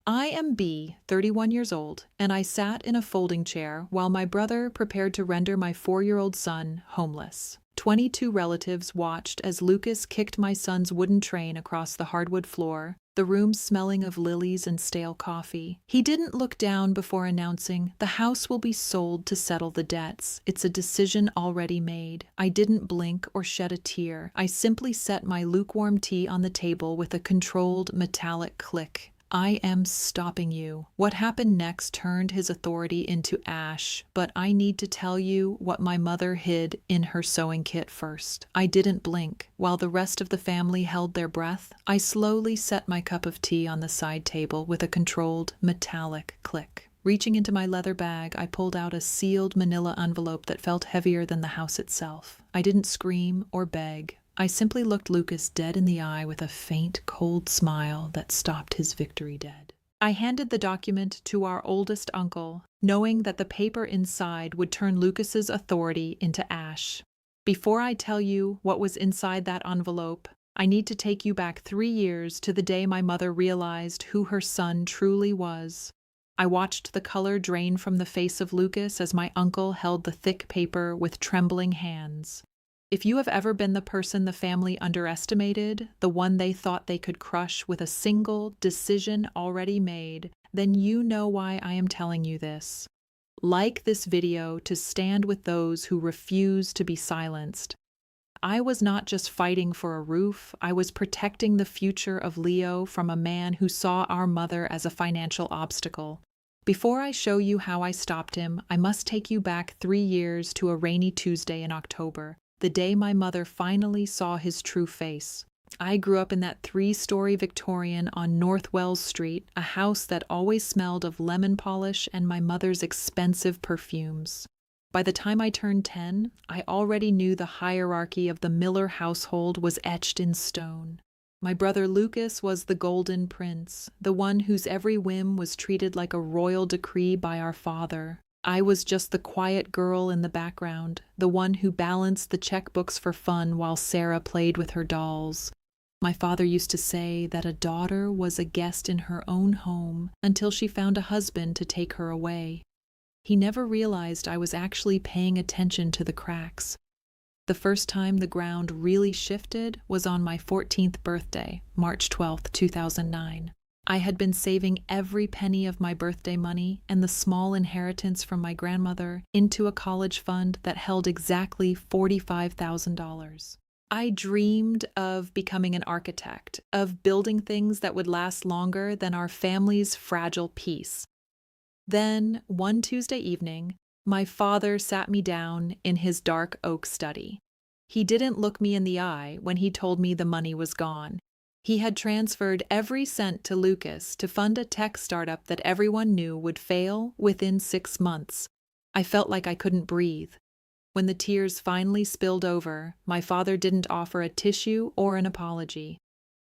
I am B, 31 years old, and I sat in a folding chair while my brother prepared to render my 4-year-old son homeless. 22 relatives watched as Lucas kicked my son's wooden train across the hardwood floor, the room smelling of lilies and stale coffee. He didn't look down before announcing, "The house will be sold to settle the debts. It's a decision already made." I didn't blink or shed a tear. I simply set my lukewarm tea on the table with a controlled, metallic click. "I am stopping you." What happened next turned his authority into ash, but I need to tell you what my mother hid in her sewing kit first. I didn't blink. While the rest of the family held their breath, I slowly set my cup of tea on the side table with a controlled, metallic click. Reaching into my leather bag, I pulled out a sealed manila envelope that felt heavier than the house itself. I didn't scream or beg. I simply looked Lucas dead in the eye with a faint, cold smile that stopped his victory dead. I handed the document to our oldest uncle, knowing that the paper inside would turn Lucas's authority into ash. Before I tell you what was inside that envelope, I need to take you back 3 years to the day my mother realized who her son truly was. I watched the color drain from the face of Lucas as my uncle held the thick paper with trembling hands. If you have ever been the person the family underestimated, the one they thought they could crush with a single decision already made, then you know why I am telling you this. Like this video to stand with those who refuse to be silenced. I was not just fighting for a roof, I was protecting the future of Leo from a man who saw our mother as a financial obstacle. Before I show you how I stopped him, I must take you back 3 years to a rainy Tuesday in October. The day my mother finally saw his true face. I grew up in that 3-story Victorian on North Wells Street, a house that always smelled of lemon polish and my mother's expensive perfumes. By the time I turned 10, I already knew the hierarchy of the Miller household was etched in stone. My brother Lucas was the golden prince, the one whose every whim was treated like a royal decree by our father. I was just the quiet girl in the background, the one who balanced the checkbooks for fun while Sarah played with her dolls. My father used to say that a daughter was a guest in her own home until she found a husband to take her away. He never realized I was actually paying attention to the cracks. The first time the ground really shifted was on my 14th birthday, March 12, 2009. I had been saving every penny of my birthday money and the small inheritance from my grandmother into a college fund that held exactly $45,000. I dreamed of becoming an architect, of building things that would last longer than our family's fragile peace. Then, one Tuesday evening, my father sat me down in his dark oak study. He didn't look me in the eye when he told me the money was gone. He had transferred every cent to Lucas to fund a tech startup that everyone knew would fail within 6 months. I felt like I couldn't breathe. When the tears finally spilled over, my father didn't offer a tissue or an apology.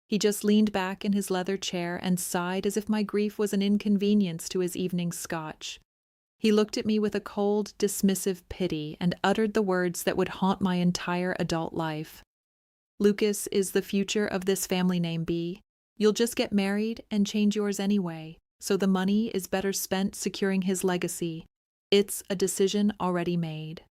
He just leaned back in his leather chair and sighed as if my grief was an inconvenience to his evening scotch. He looked at me with a cold, dismissive pity and uttered the words that would haunt my entire adult life. "Lucas is the future of this family name, B. You'll just get married and change yours anyway, so the money is better spent securing his legacy. It's a decision already made."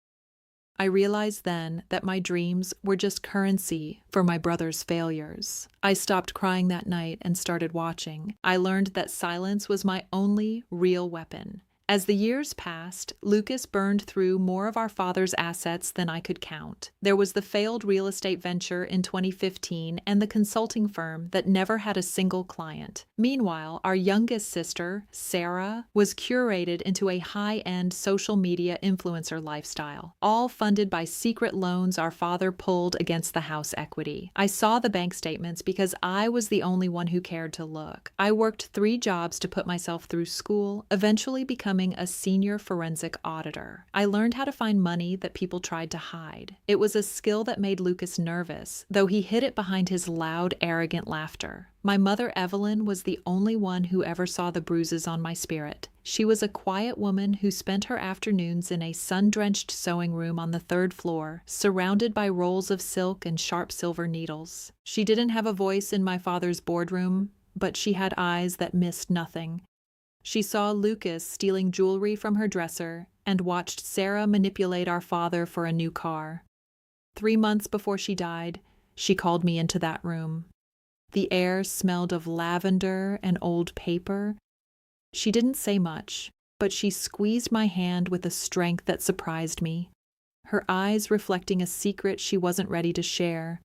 I realized then that my dreams were just currency for my brother's failures. I stopped crying that night and started watching. I learned that silence was my only real weapon. As the years passed, Lucas burned through more of our father's assets than I could count. There was the failed real estate venture in 2015 and the consulting firm that never had a single client. Meanwhile, our youngest sister, Sarah, was curated into a high-end social media influencer lifestyle, all funded by secret loans our father pulled against the house equity. I saw the bank statements because I was the only one who cared to look. I worked 3 jobs to put myself through school, eventually becoming a senior forensic auditor. I learned how to find money that people tried to hide. It was a skill that made Lucas nervous, though he hid it behind his loud, arrogant laughter. My mother, Evelyn, was the only one who ever saw the bruises on my spirit. She was a quiet woman who spent her afternoons in a sun-drenched sewing room on the 3rd floor, surrounded by rolls of silk and sharp silver needles. She didn't have a voice in my father's boardroom, but she had eyes that missed nothing. She saw Lucas stealing jewelry from her dresser and watched Sarah manipulate our father for a new car. 3 months before she died, she called me into that room. The air smelled of lavender and old paper. She didn't say much, but she squeezed my hand with a strength that surprised me, her eyes reflecting a secret she wasn't ready to share.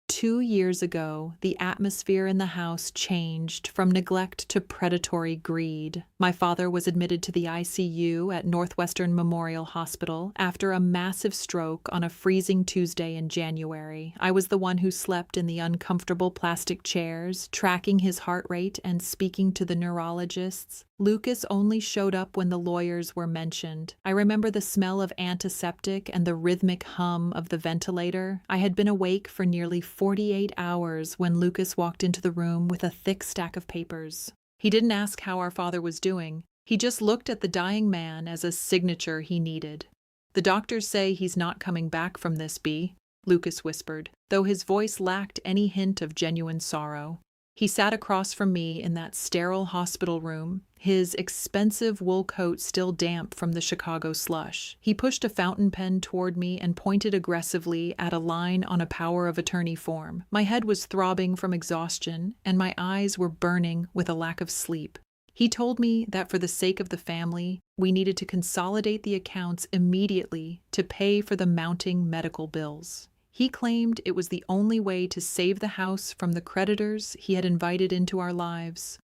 2 years ago, the atmosphere in the house changed from neglect to predatory greed. My father was admitted to the ICU at Northwestern Memorial Hospital after a massive stroke on a freezing Tuesday in January. I was the one who slept in the uncomfortable plastic chairs, tracking his heart rate and speaking to the neurologists. Lucas only showed up when the lawyers were mentioned. I remember the smell of antiseptic and the rhythmic hum of the ventilator. I had been awake for nearly 48 hours when Lucas walked into the room with a thick stack of papers. He didn't ask how our father was doing. He just looked at the dying man as a signature he needed. "The doctors say he's not coming back from this, Bea," Lucas whispered, though his voice lacked any hint of genuine sorrow. He sat across from me in that sterile hospital room, his expensive wool coat still damp from the Chicago slush. He pushed a fountain pen toward me and pointed aggressively at a line on a power of attorney form. My head was throbbing from exhaustion, and my eyes were burning with a lack of sleep. He told me that for the sake of the family, we needed to consolidate the accounts immediately to pay for the mounting medical bills. He claimed it was the only way to save the house from the creditors he had invited into our lives.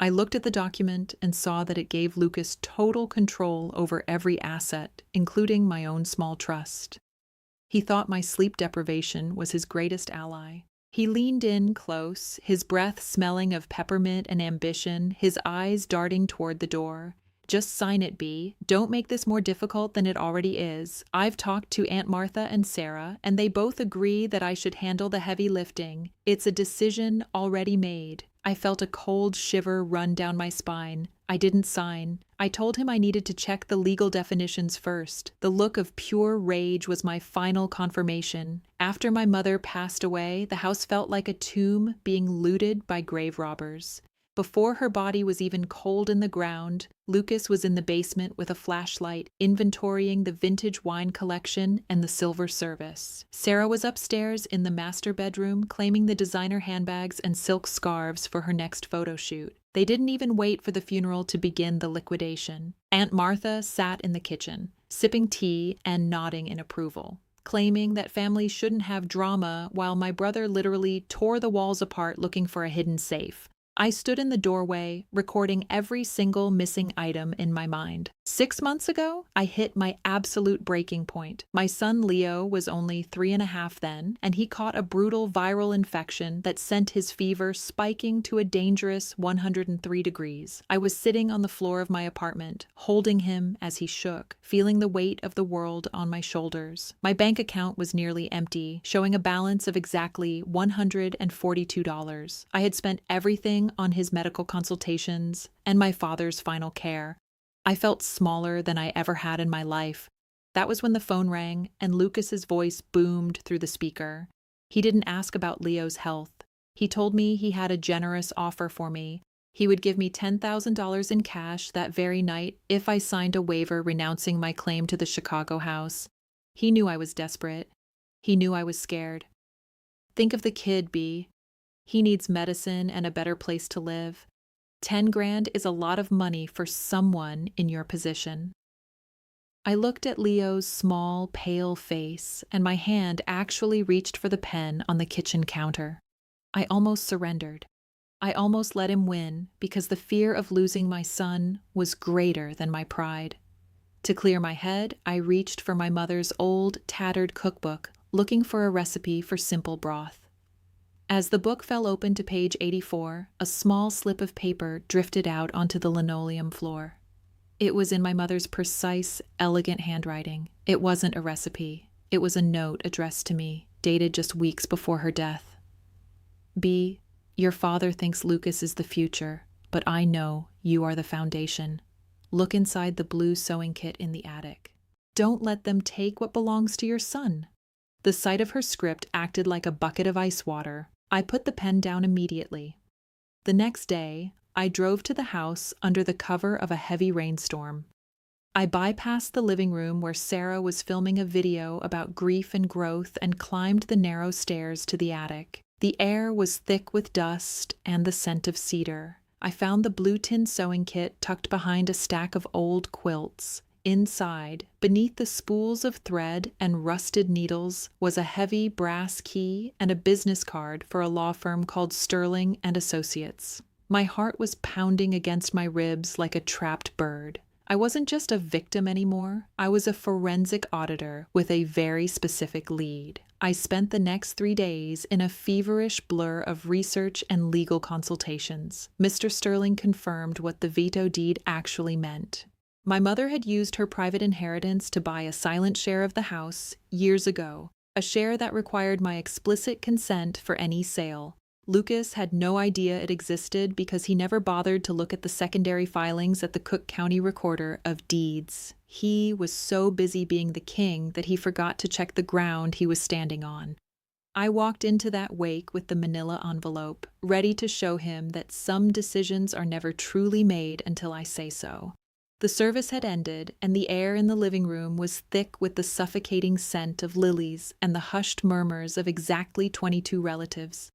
I looked at the document and saw that it gave Lucas total control over every asset, including my own small trust. He thought my sleep deprivation was his greatest ally. He leaned in close, his breath smelling of peppermint and ambition, his eyes darting toward the door. "Just sign it, Bea. Don't make this more difficult than it already is. I've talked to Aunt Martha and Sarah, and they both agree that I should handle the heavy lifting. It's a decision already made." I felt a cold shiver run down my spine. I didn't sign. I told him I needed to check the legal definitions first. The look of pure rage was my final confirmation. After my mother passed away, the house felt like a tomb being looted by grave robbers. Before her body was even cold in the ground, Lucas was in the basement with a flashlight, inventorying the vintage wine collection and the silver service. Sarah was upstairs in the master bedroom, claiming the designer handbags and silk scarves for her next photo shoot. They didn't even wait for the funeral to begin the liquidation. Aunt Martha sat in the kitchen, sipping tea and nodding in approval, claiming that families shouldn't have drama, while my brother literally tore the walls apart looking for a hidden safe. I stood in the doorway, recording every single missing item in my mind. 6 months ago, I hit my absolute breaking point. My son Leo was only 3.5 then, and he caught a brutal viral infection that sent his fever spiking to a dangerous 103 degrees. I was sitting on the floor of my apartment, holding him as he shook, feeling the weight of the world on my shoulders. My bank account was nearly empty, showing a balance of exactly $142. I had spent everything on his medical consultations and my father's final care. I felt smaller than I ever had in my life. That was when the phone rang and Lucas's voice boomed through the speaker. He didn't ask about Leo's health. He told me he had a generous offer for me. He would give me $10,000 in cash that very night if I signed a waiver renouncing my claim to the Chicago house. He knew I was desperate. He knew I was scared. "Think of the kid, Bea. He needs medicine and a better place to live. 10 grand is a lot of money for someone in your position." I looked at Leo's small, pale face, and my hand actually reached for the pen on the kitchen counter. I almost surrendered. I almost let him win because the fear of losing my son was greater than my pride. To clear my head, I reached for my mother's old, tattered cookbook, looking for a recipe for simple broth. As the book fell open to page 84, a small slip of paper drifted out onto the linoleum floor. It was in my mother's precise, elegant handwriting. It wasn't a recipe. It was a note addressed to me, dated just weeks before her death. "Bea, your father thinks Lucas is the future, but I know you are the foundation. Look inside the blue sewing kit in the attic. Don't let them take what belongs to your son." The sight of her script acted like a bucket of ice water. I put the pen down immediately. The next day, I drove to the house under the cover of a heavy rainstorm. I bypassed the living room where Sarah was filming a video about grief and growth and climbed the narrow stairs to the attic. The air was thick with dust and the scent of cedar. I found the blue tin sewing kit tucked behind a stack of old quilts. Inside, beneath the spools of thread and rusted needles, was a heavy brass key and a business card for a law firm called Sterling and Associates. My heart was pounding against my ribs like a trapped bird. I wasn't just a victim anymore. I was a forensic auditor with a very specific lead. I spent the next 3 days in a feverish blur of research and legal consultations. Mr. Sterling confirmed what the veto deed actually meant. My mother had used her private inheritance to buy a silent share of the house years ago, a share that required my explicit consent for any sale. Lucas had no idea it existed because he never bothered to look at the secondary filings at the Cook County Recorder of Deeds. He was so busy being the king that he forgot to check the ground he was standing on. I walked into that wake with the manila envelope, ready to show him that some decisions are never truly made until I say so. The service had ended, and the air in the living room was thick with the suffocating scent of lilies and the hushed murmurs of exactly 22 relatives.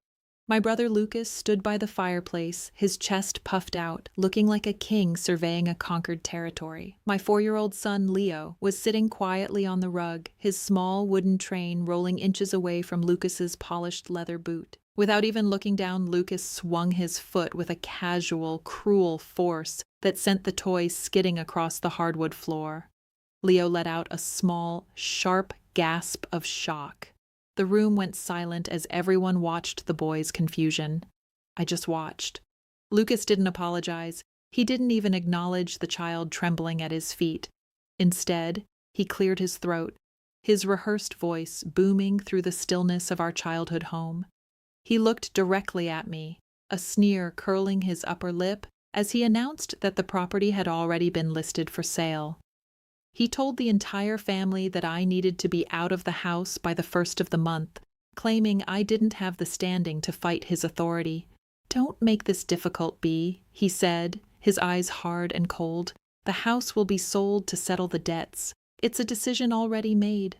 My brother Lucas stood by the fireplace, his chest puffed out, looking like a king surveying a conquered territory. My 4-year-old son, Leo, was sitting quietly on the rug, his small wooden train rolling inches away from Lucas's polished leather boot. Without even looking down, Lucas swung his foot with a casual, cruel force that sent the toy skidding across the hardwood floor. Leo let out a small, sharp gasp of shock. The room went silent as everyone watched the boy's confusion. I just watched. Lucas didn't apologize. He didn't even acknowledge the child trembling at his feet. Instead, he cleared his throat, his rehearsed voice booming through the stillness of our childhood home. He looked directly at me, a sneer curling his upper lip as he announced that the property had already been listed for sale. He told the entire family that I needed to be out of the house by the 1st of the month, claiming I didn't have the standing to fight his authority. "Don't make this difficult, Bea," he said, his eyes hard and cold. "The house will be sold to settle the debts. It's a decision already made."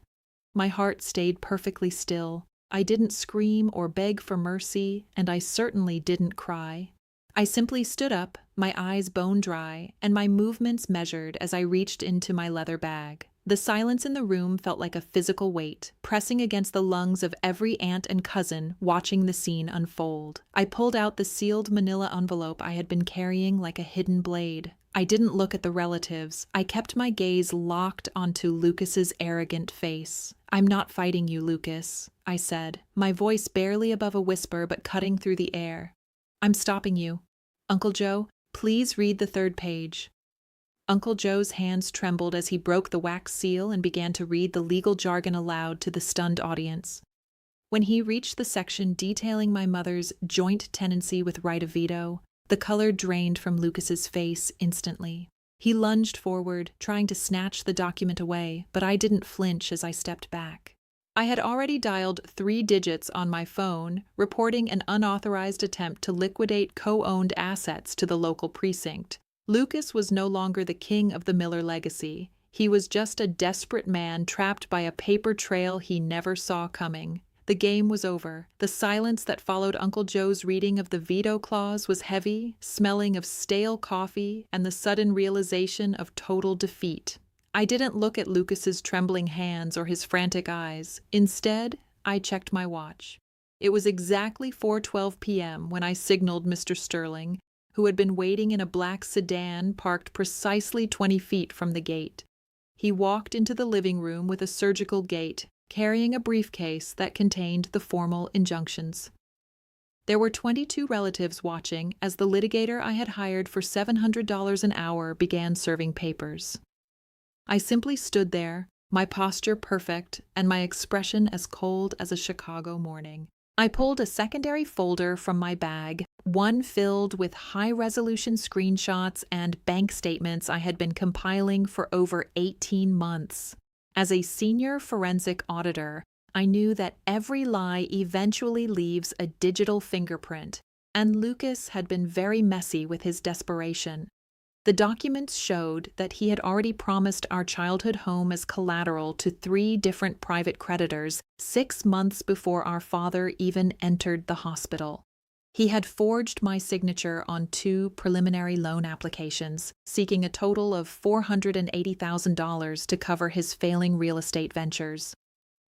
My heart stayed perfectly still. I didn't scream or beg for mercy, and I certainly didn't cry. I simply stood up, my eyes bone dry, and my movements measured as I reached into my leather bag. The silence in the room felt like a physical weight, pressing against the lungs of every aunt and cousin watching the scene unfold. I pulled out the sealed manila envelope I had been carrying like a hidden blade. I didn't look at the relatives. I kept my gaze locked onto Lucas's arrogant face. "I'm not fighting you, Lucas," I said, my voice barely above a whisper but cutting through the air. "I'm stopping you. Uncle Joe, please read the 3rd page." Uncle Joe's hands trembled as he broke the wax seal and began to read the legal jargon aloud to the stunned audience. When he reached the section detailing my mother's joint tenancy with right of veto, the color drained from Lucas's face instantly. He lunged forward, trying to snatch the document away, but I didn't flinch as I stepped back. I had already dialed 3 digits on my phone, reporting an unauthorized attempt to liquidate co-owned assets to the local precinct. Lucas was no longer the king of the Miller legacy. He was just a desperate man trapped by a paper trail he never saw coming. The game was over. The silence that followed Uncle Joe's reading of the veto clause was heavy, smelling of stale coffee and the sudden realization of total defeat. I didn't look at Lucas's trembling hands or his frantic eyes. Instead, I checked my watch. It was exactly 4:12 p.m. when I signaled Mr. Sterling, who had been waiting in a black sedan parked precisely 20 feet from the gate. He walked into the living room with a surgical gait, carrying a briefcase that contained the formal injunctions. There were 22 relatives watching as the litigator I had hired for $700 an hour began serving papers. I simply stood there, my posture perfect and my expression as cold as a Chicago morning. I pulled a secondary folder from my bag, one filled with high-resolution screenshots and bank statements I had been compiling for over 18 months. As a senior forensic auditor, I knew that every lie eventually leaves a digital fingerprint, And Lucas had been very messy with his desperation. The documents showed that he had already promised our childhood home as collateral to 3 different private creditors 6 months before our father even entered the hospital. He had forged my signature on 2 preliminary loan applications, seeking a total of $480,000 to cover his failing real estate ventures.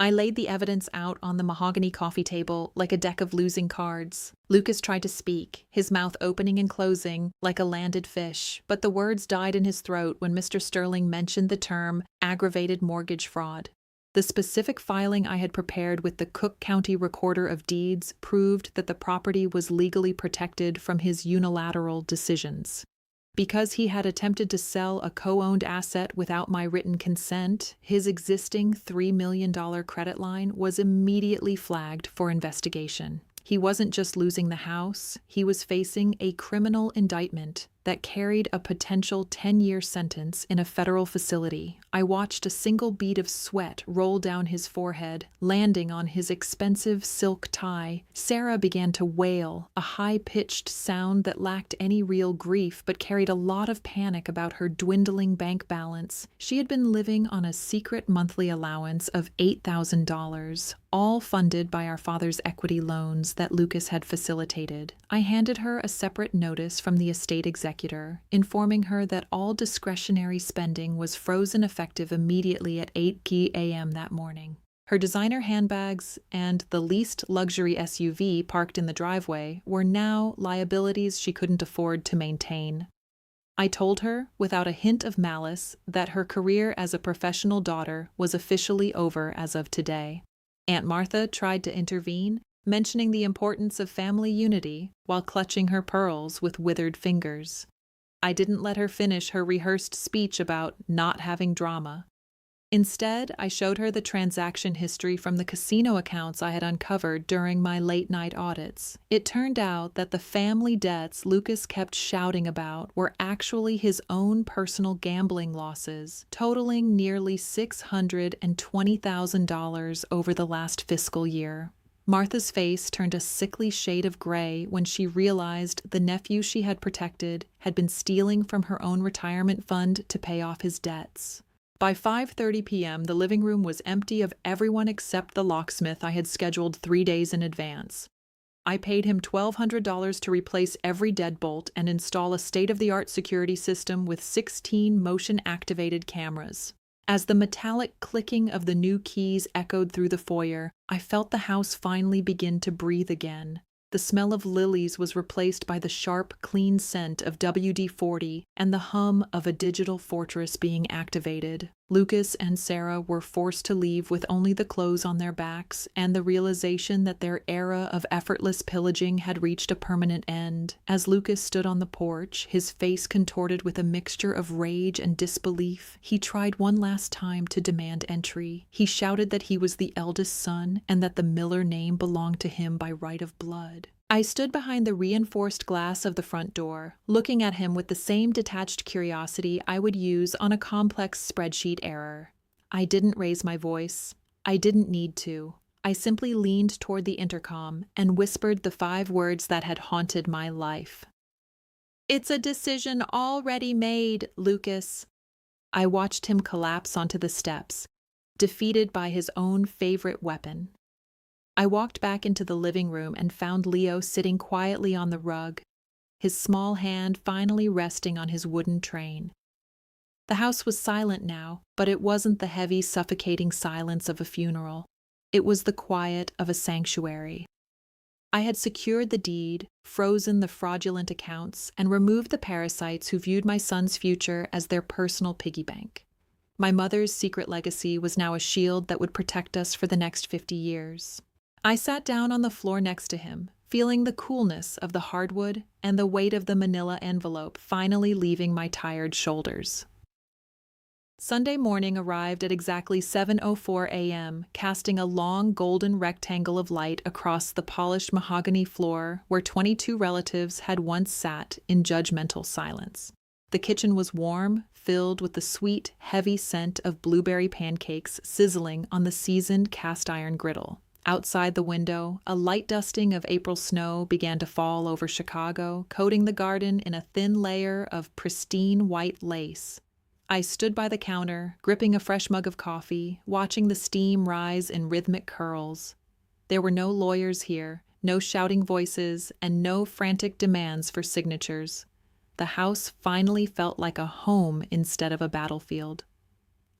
I laid the evidence out on the mahogany coffee table like a deck of losing cards. Lucas tried to speak, his mouth opening and closing like a landed fish, but the words died in his throat when Mr. Sterling mentioned the term aggravated mortgage fraud. The specific filing I had prepared with the Cook County Recorder of Deeds proved that the property was legally protected from his unilateral decisions. Because he had attempted to sell a co-owned asset without my written consent, his existing $3 million credit line was immediately flagged for investigation. He wasn't just losing the house, he was facing a criminal indictment that carried a potential 10-year sentence in a federal facility. I watched a single bead of sweat roll down his forehead, landing on his expensive silk tie. Sarah began to wail, a high-pitched sound that lacked any real grief but carried a lot of panic about her dwindling bank balance. She had been living on a secret monthly allowance of $8,000, all funded by our father's equity loans that Lucas had facilitated. I handed her a separate notice from the estate executor, informing her that all discretionary spending was frozen effective immediately at 8 a.m. that morning. Her designer handbags and the least luxury SUV parked in the driveway were now liabilities she couldn't afford to maintain. I told her, without a hint of malice, that her career as a professional daughter was officially over as of today. Aunt Martha tried to intervene, mentioning the importance of family unity while clutching her pearls with withered fingers. I didn't let her finish her rehearsed speech about not having drama. Instead, I showed her the transaction history from the casino accounts I had uncovered during my late-night audits. It turned out that the family debts Lucas kept shouting about were actually his own personal gambling losses, totaling nearly $620,000 over the last fiscal year. Martha's face turned a sickly shade of gray when she realized the nephew she had protected had been stealing from her own retirement fund to pay off his debts. By 5:30 p.m., the living room was empty of everyone except the locksmith I had scheduled 3 days in advance. I paid him $1,200 to replace every deadbolt and install a state-of-the-art security system with 16 motion-activated cameras. As the metallic clicking of the new keys echoed through the foyer, I felt the house finally begin to breathe again. The smell of lilies was replaced by the sharp, clean scent of WD-40 and the hum of a digital fortress being activated. Lucas and Sarah were forced to leave with only the clothes on their backs and the realization that their era of effortless pillaging had reached a permanent end. As Lucas stood on the porch, his face contorted with a mixture of rage and disbelief, he tried one last time to demand entry. He shouted that he was the eldest son and that the Miller name belonged to him by right of blood. I stood behind the reinforced glass of the front door, looking at him with the same detached curiosity I would use on a complex spreadsheet error. I didn't raise my voice. I didn't need to. I simply leaned toward the intercom and whispered the 5 words that had haunted my life. "It's a decision already made, Lucas." I watched him collapse onto the steps, defeated by his own favorite weapon. I walked back into the living room and found Leo sitting quietly on the rug, his small hand finally resting on his wooden train. The house was silent now, but it wasn't the heavy, suffocating silence of a funeral. It was the quiet of a sanctuary. I had secured the deed, frozen the fraudulent accounts, and removed the parasites who viewed my son's future as their personal piggy bank. My mother's secret legacy was now a shield that would protect us for the next 50 years. I sat down on the floor next to him, feeling the coolness of the hardwood and the weight of the manila envelope finally leaving my tired shoulders. Sunday morning arrived at exactly 7:04 a.m., casting a long golden rectangle of light across the polished mahogany floor where 22 relatives had once sat in judgmental silence. The kitchen was warm, filled with the sweet, heavy scent of blueberry pancakes sizzling on the seasoned cast-iron griddle. Outside the window, a light dusting of April snow began to fall over Chicago, coating the garden in a thin layer of pristine white lace. I stood by the counter, gripping a fresh mug of coffee, watching the steam rise in rhythmic curls. There were no lawyers here, no shouting voices, and no frantic demands for signatures. The house finally felt like a home instead of a battlefield.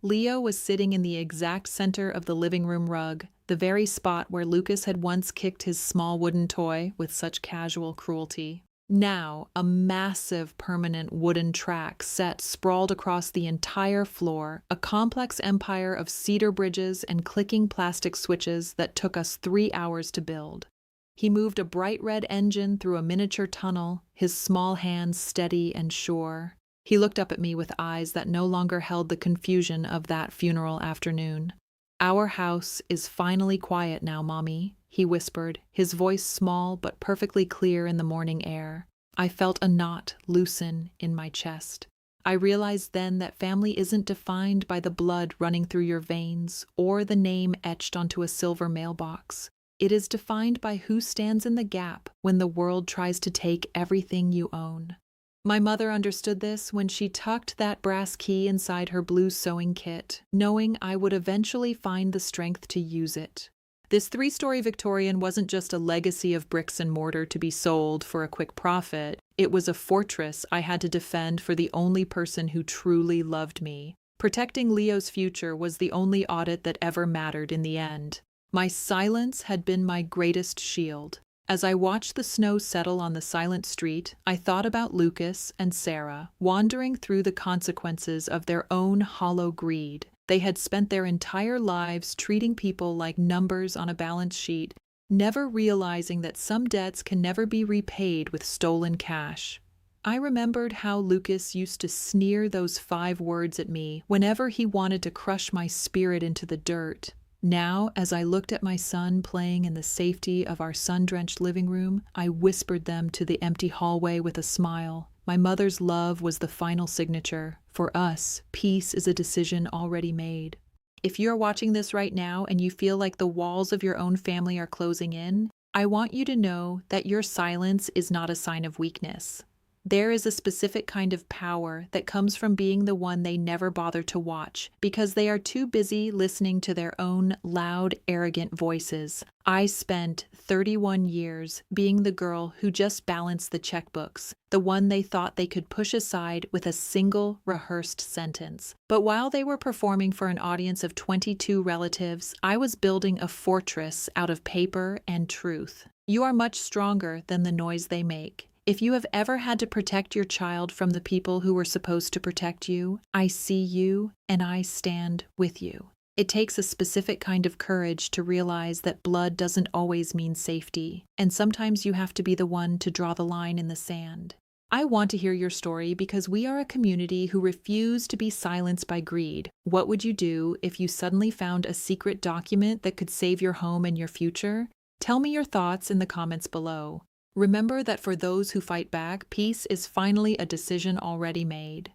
Leo was sitting in the exact center of the living room rug, the very spot where Lucas had once kicked his small wooden toy with such casual cruelty. Now, a massive permanent wooden track set sprawled across the entire floor, a complex empire of cedar bridges and clicking plastic switches that took us 3 hours to build. He moved a bright red engine through a miniature tunnel, his small hands steady and sure. He looked up at me with eyes that no longer held the confusion of that funeral afternoon. "Our house is finally quiet now, Mommy," he whispered, his voice small but perfectly clear in the morning air. I felt a knot loosen in my chest. I realized then that family isn't defined by the blood running through your veins or the name etched onto a silver mailbox. It is defined by who stands in the gap when the world tries to take everything you own. My mother understood this when she tucked that brass key inside her blue sewing kit, knowing I would eventually find the strength to use it. This 3-story Victorian wasn't just a legacy of bricks and mortar to be sold for a quick profit. It was a fortress I had to defend for the only person who truly loved me. Protecting Leo's future was the only audit that ever mattered in the end. My silence had been my greatest shield. As I watched the snow settle on the silent street, I thought about Lucas and Sarah, wandering through the consequences of their own hollow greed. They had spent their entire lives treating people like numbers on a balance sheet, never realizing that some debts can never be repaid with stolen cash. I remembered how Lucas used to sneer those 5 words at me whenever he wanted to crush my spirit into the dirt. Now, as I looked at my son playing in the safety of our sun-drenched living room, I whispered them to the empty hallway with a smile. My mother's love was the final signature. For us, peace is a decision already made. If you're watching this right now and you feel like the walls of your own family are closing in, I want you to know that your silence is not a sign of weakness. There is a specific kind of power that comes from being the one they never bother to watch because they are too busy listening to their own loud, arrogant voices. I spent 31 years being the girl who just balanced the checkbooks, the one they thought they could push aside with a single rehearsed sentence. But while they were performing for an audience of 22 relatives, I was building a fortress out of paper and truth. You are much stronger than the noise they make. If you have ever had to protect your child from the people who were supposed to protect you, I see you and I stand with you. It takes a specific kind of courage to realize that blood doesn't always mean safety, and sometimes you have to be the one to draw the line in the sand. I want to hear your story because we are a community who refuse to be silenced by greed. What would you do if you suddenly found a secret document that could save your home and your future? Tell me your thoughts in the comments below. Remember that for those who fight back, peace is finally a decision already made.